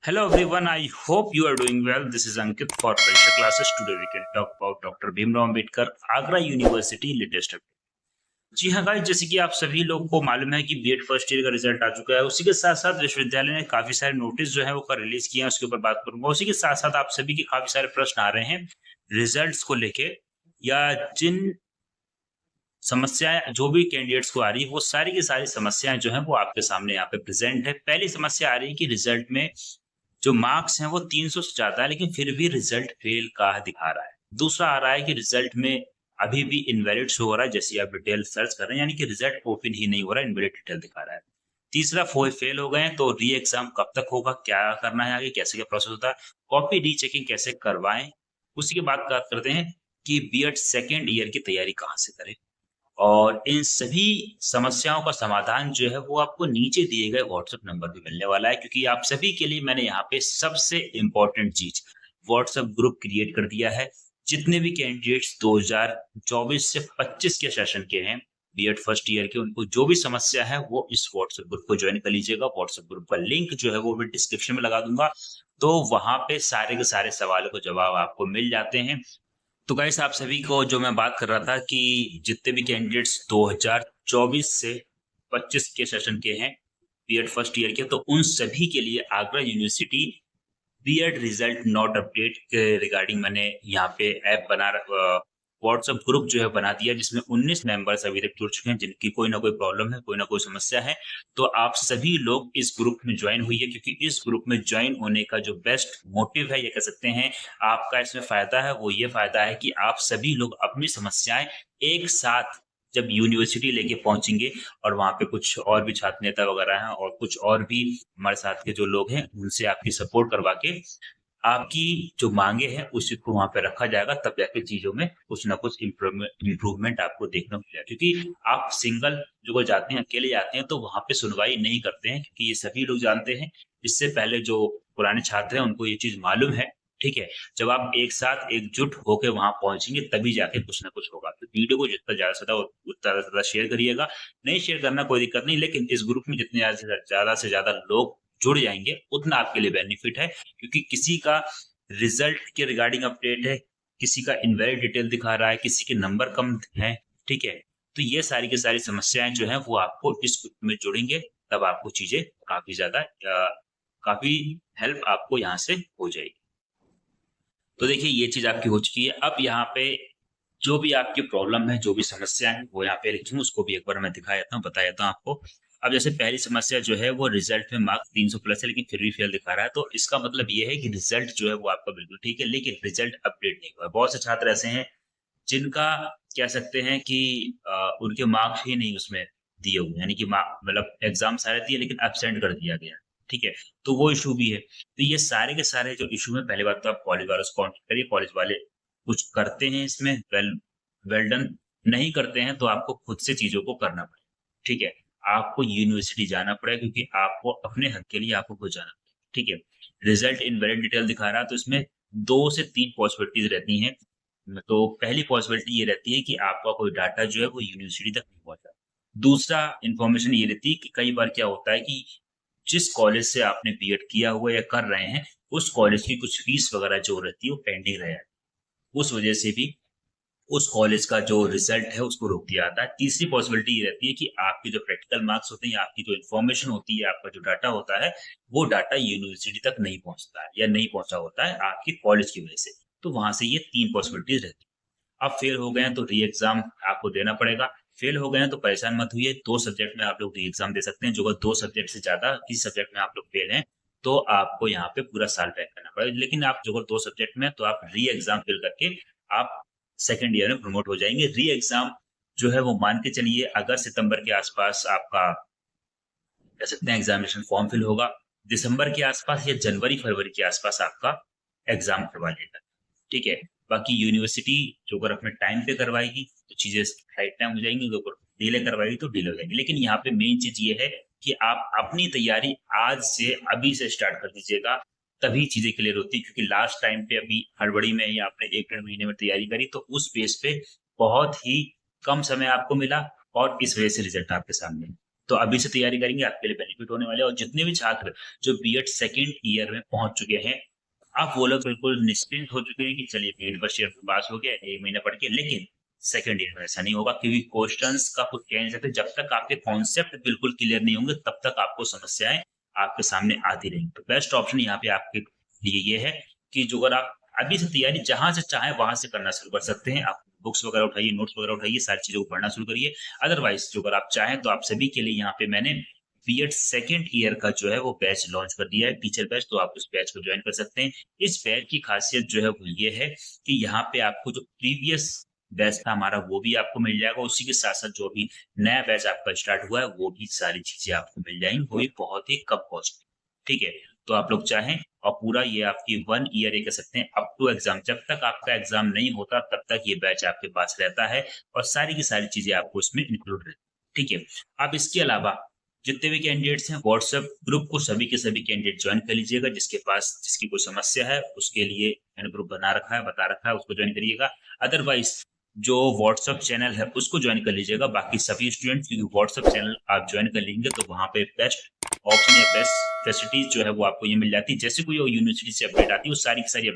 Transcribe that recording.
Hello everyone, I hope you are doing well. This is Ankit for Parisha classes. Today we can talk about Dr. Bhimrao Ambedkar, Agra University latest update। जी हाँ guys, जैसे कि आप सभी लोग को मालूम है कि बीएड फर्स्ट ईयर का रिजल्ट आ चुका है। उसी के साथ साथ विश्वविद्यालय ने काफी सारे नोटिस जो है वो कर रिलीज किए हैं, उसके ऊपर बात करूंगा। उसी के साथ साथ आप सभी के काफी सारे प्रश्न आ रहे हैं रिजल्ट्स को लेके, या जिन समस्याएं जो भी कैंडिडेट्स को आ रही है वो सारी की सारी समस्याएं जो है वो आपके सामने यहाँ पे प्रेजेंट है। पहली समस्या आ रही है कि रिजल्ट में जो मार्क्स हैं वो 300 से ज्यादा है, लेकिन फिर भी रिजल्ट फेल का दिखा रहा है। दूसरा आ रहा है कि रिजल्ट में अभी भी इनवैलिड शो हो रहा है, जैसे आप डिटेल सर्च कर रहे हैं, यानी कि रिजल्ट ओपन ही नहीं हो रहा है, इनवैलिड डिटेल दिखा रहा है। तीसरा, फेल हो गए हैं तो री एग्जाम कब तक होगा, क्या करना है आगे, कैसे क्या प्रोसेस होता है, कॉपी रीचेकिंग कैसे करवाएं। उसी के बाद बात करते हैं कि बीएड सेकेंड ईयर की तैयारी कहाँ से करें। और इन सभी समस्याओं का समाधान जो है वो आपको नीचे दिए गए व्हाट्सएप नंबर पे मिलने वाला है, क्योंकि आप सभी के लिए मैंने यहाँ पे सबसे इम्पोर्टेंट चीज व्हाट्सएप ग्रुप क्रिएट कर दिया है। जितने भी कैंडिडेट्स 2024 से 25 के सेशन के हैं बीएड फर्स्ट ईयर के, उनको जो भी समस्या है वो इस व्हाट्सएप ग्रुप को ज्वाइन कर लीजिएगा। व्हाट्सएप ग्रुप का लिंक जो है वो मैं डिस्क्रिप्शन में लगा दूंगा, तो वहां पे सारे के सारे सवालों के जवाब आपको मिल जाते हैं। तो गाइस, आप सभी को जो मैं बात कर रहा था कि जितने भी कैंडिडेट्स 2024 से 25 के सेशन के हैं बीएड फर्स्ट ईयर के, तो उन सभी के लिए Agra university BEd result not update के रिगार्डिंग मैंने यहाँ पे ऐप बना व्हाट्सएप ग्रुप जो है बना दिया, जिसमें 19 मेंबर्स अभी तक जुड़ चुके हैं जिनकी कोई ना कोई प्रॉब्लम है, कोई ना कोई समस्या है। तो आप सभी लोग इस ग्रुप में ज्वाइन हुई है, क्योंकि इस ग्रुप में ज्वाइन होने का जो बेस्ट मोटिव है, ये कह सकते हैं आपका इसमें फायदा है, वो ये फायदा है कि आप सभी लोग अपनी समस्याएं एक साथ जब यूनिवर्सिटी लेके पहुंचेंगे, और वहां पे कुछ और भी छात्र नेता वगैरह हैं और कुछ और भी हमारे साथ के जो लोग हैं, उनसे आपकी सपोर्ट करवा के आपकी जो मांगे हैं उस चीज को वहां पे रखा जाएगा, तब जाके चीजों में कुछ ना कुछ इम्प्रूवमेंट आपको देखने को मिलेगा। क्योंकि आप सिंगल जो जाते हैं, अकेले जाते हैं, तो वहां पे सुनवाई नहीं करते हैं, क्योंकि ये सभी लोग जानते हैं। इससे पहले जो पुराने छात्र हैं उनको ये चीज मालूम है। ठीक है, जब आप एक साथ एकजुट होकर वहां पहुंचेंगे तभी जाके कुछ ना कुछ होगा। तो वीडियो को जितना ज्यादा से ज्यादा उतना ज्यादा शेयर करिएगा। नहीं शेयर करना कोई दिक्कत नहीं, लेकिन इस ग्रुप में जितने ज्यादा से ज्यादा लोग जुड़ जाएंगे उतना आपके लिए बेनिफिट है। क्योंकि किसी का रिजल्ट के रिगार्डिंग अपडेट है, किसी का इनवैलिड डिटेल दिखा रहा है, किसी के नंबर कम है। ठीक है, तो ये सारी की सारी समस्याएं जो है वो आपको इस ग्रुप में जुड़ेंगे, तब आपको चीजें काफी ज्यादा काफी हेल्प आपको यहाँ से हो जाएगी। तो देखिए, ये चीज आपकी हो चुकी है। अब यहाँ पे जो भी आपकी प्रॉब्लम है, जो भी समस्या है, वो यहाँ पे लिखी हूँ, उसको भी एक बार मैं दिखा देता हूँ, बता देता हूँ आपको। अब जैसे पहली समस्या जो है वो रिजल्ट में मार्क्स 300 प्लस है, लेकिन फिर भी फेल दिखा रहा है। तो इसका मतलब ये है कि रिजल्ट जो है वो आपका बिल्कुल ठीक है, लेकिन रिजल्ट अपडेट नहीं हुआ है। बहुत से छात्र ऐसे हैं जिनका कह सकते हैं कि उनके मार्क्स ही नहीं उसमें दिए हुए, यानी कि मतलब एग्जाम सारे दिए लेकिन एब्सेंट कर दिया गया। ठीक है, तो वो इशू भी है। तो ये सारे के सारे जो इशू है, पहली बात तो आप कॉलेज वालों से कॉन्टेक्ट करिए। कॉलेज वाले कुछ करते हैं इसमें, वेल डन। नहीं करते हैं तो आपको खुद से चीजों को करना पड़ेगा। ठीक है, आपको यूनिवर्सिटी जाना पड़ेगा, क्योंकि आपको अपने हक के लिए आपको खुद जाना पड़ेगा। ठीक है, रिजल्ट इनवैलिड डिटेल दिखा रहा है, तो इसमें 2 से 3 पॉसिबिलिटीज रहती हैं। तो पहली पॉसिबिलिटी ये रहती है कि आपका कोई डाटा जो है वो यूनिवर्सिटी तक नहीं पहुंचा। दूसरा इन्फॉर्मेशन ये रहती है कि कई बार क्या होता है कि जिस कॉलेज से आपने बीएड किया हुआ या कर रहे हैं, उस कॉलेज की कुछ फीस वगैरह जो रहती है वो पेंडिंग रह जाती है। उस वजह से भी उस कॉलेज का जो रिजल्ट है उसको रोक दिया जाता है। तीसरी पॉसिबिलिटी ये रहती है कि आपके जो प्रैक्टिकल मार्क्स होते हैं या आपकी जो इन्फॉर्मेशन होती है, आपका जो डाटा होता है, वो डाटा यूनिवर्सिटी तक नहीं पहुंचता है या नहीं पहुंचा होता है आपकी कॉलेज की वजह से। तो वहां से ये 3 पॉसिबिलिटीज रहती है। अब फेल हो गए हैं तो री एग्जाम आपको देना पड़ेगा। फेल हो गए हैं तो परेशान मत हुई, 2 सब्जेक्ट में आप लोग री एग्जाम दे सकते हैं। जो अगर 2 सब्जेक्ट से ज्यादा किसी सब्जेक्ट में आप लोग फेल हैं, तो आपको यहाँ पे पूरा साल बैक करना पड़ेगा। लेकिन आप जो अगर 2 सब्जेक्ट में, तो आप री एग्जाम फिल करके आप सेकंड ईयर में प्रमोट हो जाएंगे। री एग्जाम जो है वो मान के चलिए अगस्त सितंबर के आसपास आपका कह सकते हैं एग्जामिनेशन फॉर्म फिल होगा। दिसंबर के आसपास या जनवरी फरवरी के आसपास आपका एग्जाम करवा लेगा। ठीक है, बाकी यूनिवर्सिटी जो अगर अपने टाइम पे करवाएगी तो चीजें राइट टाइम हो जाएंगी, अगर डिले करवाएगी तो डिले हो जाएगी। लेकिन यहाँ पे मेन चीज ये है कि आप अपनी तैयारी आज से अभी से स्टार्ट कर दीजिएगा, तभी चीजें क्लियर होती है। क्योंकि लास्ट टाइम पे अभी हड़बड़ी में या आपने 1 डेढ़ महीने में तैयारी करी, तो उस बेस पे बहुत ही कम समय आपको मिला, और इस वजह से रिजल्ट आपके सामने है। तो अभी से तैयारी करेंगे, आपके लिए बेनिफिट होने वाले हैं। और जितने भी छात्र जो बीएड सेकंड ईयर में पहुंच चुके हैं, अब वो लोग बिल्कुल निश्चिंत हो चुके हैं कि चलिए बीएड फर्स्ट ईयर पास हो गया 1 महीना पढ़ के। लेकिन सेकंड ईयर में ऐसा नहीं होगा, क्योंकि क्वेश्चंस का कुछ कह नहीं सकते। जब तक आपके कॉन्सेप्ट बिल्कुल क्लियर नहीं होंगे, तब तक आपको समस्याएं आपके सामने आती रहेंगी। तो बेस्ट ऑप्शन यहाँ पे आपके लिए ये है कि जो अगर आप अभी से तैयारी जहां से चाहे वहां से करना शुरू कर सकते हैं। आप बुक्स वगैरह उठाइए, नोट्स वगैरह उठाइए, सारी चीजों को पढ़ना शुरू करिए। अदरवाइज जो अगर आप चाहें तो आप सभी के लिए यहाँ पे मैंने बीएड सेकंड ईयर का जो है वो बैच लॉन्च कर दिया है, टीचर बैच। तो आप उस बैच को ज्वाइन कर सकते हैं। इस बैच की खासियत जो है वो ये है कि यहाँ पे आपको जो प्रीवियस बैच था हमारा वो भी आपको मिल जाएगा। उसी के साथ-साथ जो अभी नया बैच आपका स्टार्ट हुआ है, वो भी सारी चीज़ें आपको मिल जाएँगी, वो भी बहुत ही कम कॉस्ट में। ठीक है? तो आप लोग चाहें और पूरा ये आपकी 1 ईयर ये कह सकते हैं अप टू एग्ज़ाम, जब तक आपका एग्ज़ाम नहीं होता तब तक ये बैच आपके पास रहता है और सारी की सारी चीज़ें आपको इसमें इंक्लूड रहती हैं। ठीक है? अब इसके अलावा जितने भी कैंडिडेट्स हैं व्हाट्सएप ग्रुप को सभी के सभी कैंडिडेट ज्वाइन कर लीजिएगा। जिसकी कोई समस्या है उसके लिए मैंने ग्रुप बना रखा है, बता रखा है, उसको ज्वाइन करिएगा। अदरवाइज़ जो व्हाट्सएप चैनल है उसको ज्वाइन कर लीजिएगा बाकी सभी स्टूडेंट्स, क्योंकि व्हाट्सएप चैनल आप ज्वाइन कर लेंगे तो वहाँ पे बेस्ट ऑप्शन या बेस्ट फैसिलिटीज़ जो है वो आपको ये मिल जाती है। जैसे कोई यूनिवर्सिटी से अपडेट आती है, वो सारी की सारी